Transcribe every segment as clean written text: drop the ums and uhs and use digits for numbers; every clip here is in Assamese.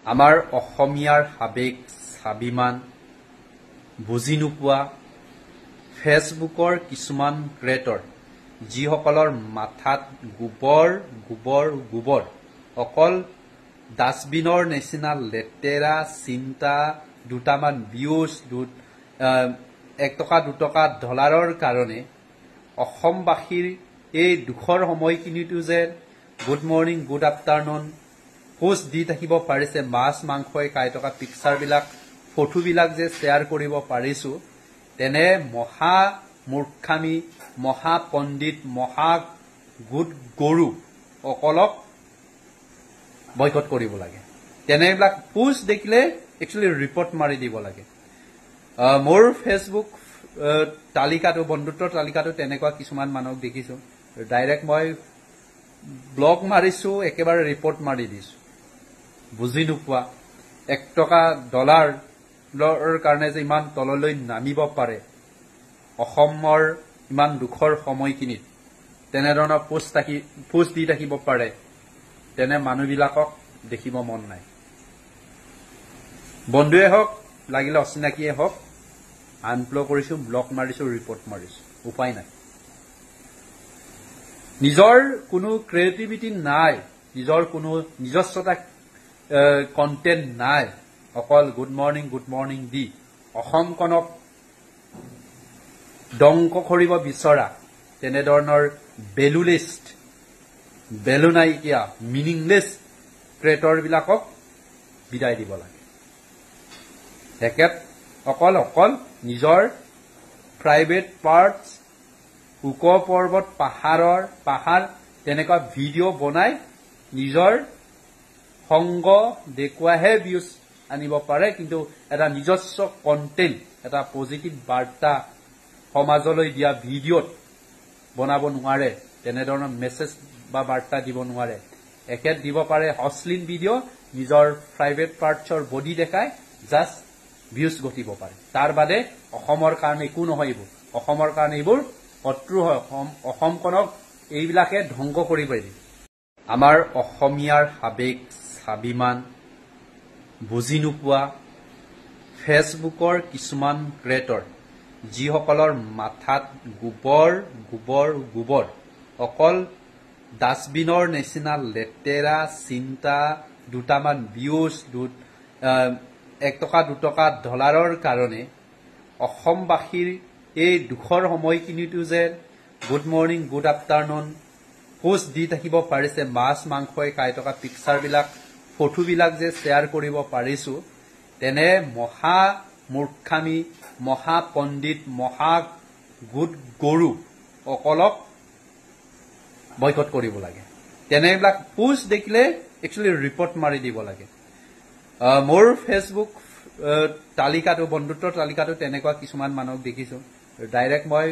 আমাৰ অসমীয়াৰ আবেগ স্বাভিমান বুজি নোপোৱা ফেচবুকৰ কিছুমান ক্ৰিয়েটৰ যিসকলৰ মাথাত গোবৰ অকল ডাষ্টবিনৰ নিচিনা লেতেৰা চিন্তা দুটামান ভিউজ 1 টকা 2 টকা ডলাৰৰ কাৰণে অসমবাসীৰ এই দুখৰ সময়খিনিতো যে good morning good afternoon post দি থাকিব পাৰিছে মাছ মাংসই খাই থকা পিকচাৰবিলাক ফটোবিলাক যে শ্বেয়াৰ কৰিব পাৰিছো তেনে মহা মূৰ্খামি মহা পণ্ডিত মহা গুড গৰু অকলক বয়কট কৰিব লাগে তেনেবিলাক পোষ্ট দেখিলে একচুয়ালি ৰিপৰ্ট মাৰি দিব লাগে মোৰ ফেসবুক তালিকাটো বন্ধুত্বৰ তালিকাটো তেনেকুৱা কিছুমান মানুহক দেখিছো ডাইৰেক্ট মই ব্লগ মাৰিছো একেবাৰে ৰিপৰ্ট মাৰি দিছো বুজি নোপোৱা 1 টকা ডলাৰৰ কাৰণে যে ইমান তললৈ নামিব পাৰে অসমৰ ইমান দুখৰ সময়খিনিত তেনেধৰণৰ পোষ্ট দি থাকিব পাৰে তেনে মানুহবিলাকক দেখিব মন নাই বন্ধুৱে হওক লাগিলে অচিনাকিয়ে হওক আনফ্লো কৰিছো ব্লক মাৰিছো ৰিপৰ্ট মাৰিছো উপায় নাই নিজৰ কোনো ক্ৰিয়েটিভিটি নাই নিজৰ কোনো নিজস্বতা কন্টেন্ট নাই অকল গুড মৰ্নিং দি অসমখনক ডংক কৰিব বিচৰা তেনেধৰণৰ বেলু নাইকিয়া মিনিংলেছ ক্ৰিয়েটৰ বিলাকক বিদায় দিব লাগে অকল নিজৰ প্ৰাইভেট পাৰ্টছ উক পৰ্বত পাহাৰ তেনেকুৱা ভিডিঅ' বনাই নিজৰ সংগ দেখুৱাহে ভিউজ আনিব পাৰে কিন্তু এটা নিজস্ব কন্টেন্ট এটা পজিটিভ বাৰ্তা সমাজলৈ দিয়া ভিডিঅ'ত বনাব নোৱাৰে তেনেধৰণৰ মেছেজ বা বাৰ্তা দিব নোৱাৰে একেত দিব পাৰে অশ্লীল ভিডিঅ' নিজৰ প্ৰাইভেট পাৰ্টছৰ বডি দেখাই জাস্ট ভিউজ গঠিব পাৰে তাৰ বাদে অসমৰ কাৰণে একো নহয় অসমৰ কাৰণে এইবোৰ শত্ৰু হয় অসমখনক এইবিলাকে ধ্বংস কৰিব দিয়ে আমাৰ অসমীয়াৰ আবেগ স্বাভিমান বুজি নোপোৱা ফেচবুকৰ কিছুমান ক্ৰিয়েটৰ যিসকলৰ মাথাত গোবৰ অকল ডাষ্টবিনৰ নিচিনা লেতেৰা চিন্তা দুটামান ভিউজ 1 টকা 2 টকা ডলাৰৰ কাৰণে অসমবাসীৰ এই দুখৰ সময়খিনিতো যে good morning good afternoon post দি থাকিব পাৰিছে মাছ মাংসই খাই থকা পিকচাৰবিলাক ফটোবিলাক যে শ্বেয়াৰ কৰিব পাৰিছো তেনে মহা মূৰ্খামি মহা পণ্ডিত মহা গুড গৰু অকলক বয়কট কৰিব লাগে তেনেবিলাক পোষ্ট দেখিলে একচুয়ালি ৰিপৰ্ট মাৰি দিব লাগে মোৰ ফেসবুক তালিকাটো বন্ধুত্বৰ তালিকাটো তেনেকুৱা কিছুমান মানুহক দেখিছো ডাইৰেক্ট মই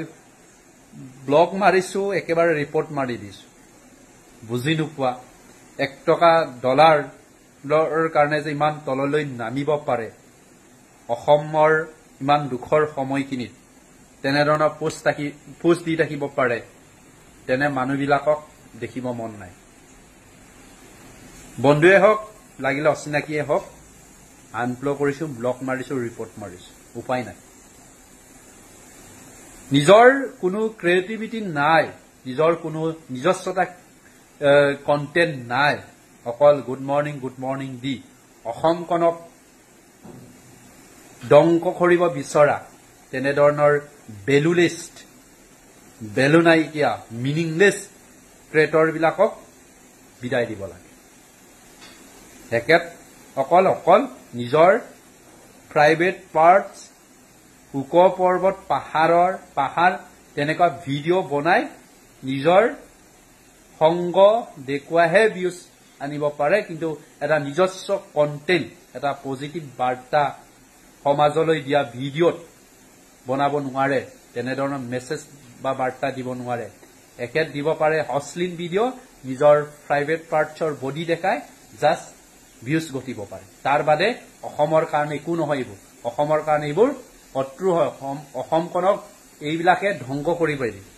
ব্লগ মাৰিছো একেবাৰে ৰিপৰ্ট মাৰি দিছো বুজি নোপোৱা 1 টকা ডলাৰৰ কাৰণে যে ইমান তললৈ নামিব পাৰে অসমৰ ইমান দুখৰ সময়খিনিত তেনেধৰণৰ পোষ্ট দি থাকিব পাৰে তেনে মানুহবিলাকক দেখিব মন নাই বন্ধুৱে হওক লাগিলে অচিনাকিয়ে হওক আনফ্লো কৰিছো ব্লক মাৰিছো ৰিপৰ্ট মাৰিছো উপায় নাই নিজৰ কোনো ক্ৰিয়েটিভিটি নাই নিজৰ কোনো নিজস্বতা কন্টেন্ট নাই অকল গুড মৰ্নিং দি অসমখনক ডংক কৰিব বিচৰা তেনেধৰণৰ বেলু নাইকিয়া মিনিংলেছ ক্ৰিয়েটৰ বিলাকক বিদায় দিব লাগে অকল নিজৰ প্ৰাইভেট পাৰ্টছ উক পৰ্বত পাহাৰ তেনেকুৱা ভিডিঅ' বনাই নিজৰ সংগ দেখুৱাহে ভিউজ আনিব পাৰে কিন্তু এটা নিজস্ব কন্টেন্ট এটা পজিটিভ বাৰ্তা সমাজলৈ দিয়া ভিডিঅ'ত বনাব নোৱাৰে তেনেধৰণৰ মেছেজ বা বাৰ্তা দিব নোৱাৰে একেত দিব পাৰে অশ্লীল ভিডিঅ' নিজৰ প্ৰাইভেট পাৰ্টছৰ বডি দেখাই জাস্ট ভিউজ গঠিব পাৰে তাৰ বাদে অসমৰ কাৰণে একো নহয় অসমৰ কাৰণে এইবোৰ শত্ৰু হয় অসমখনক এইবিলাকে ধ্বংস কৰিব দিয়ে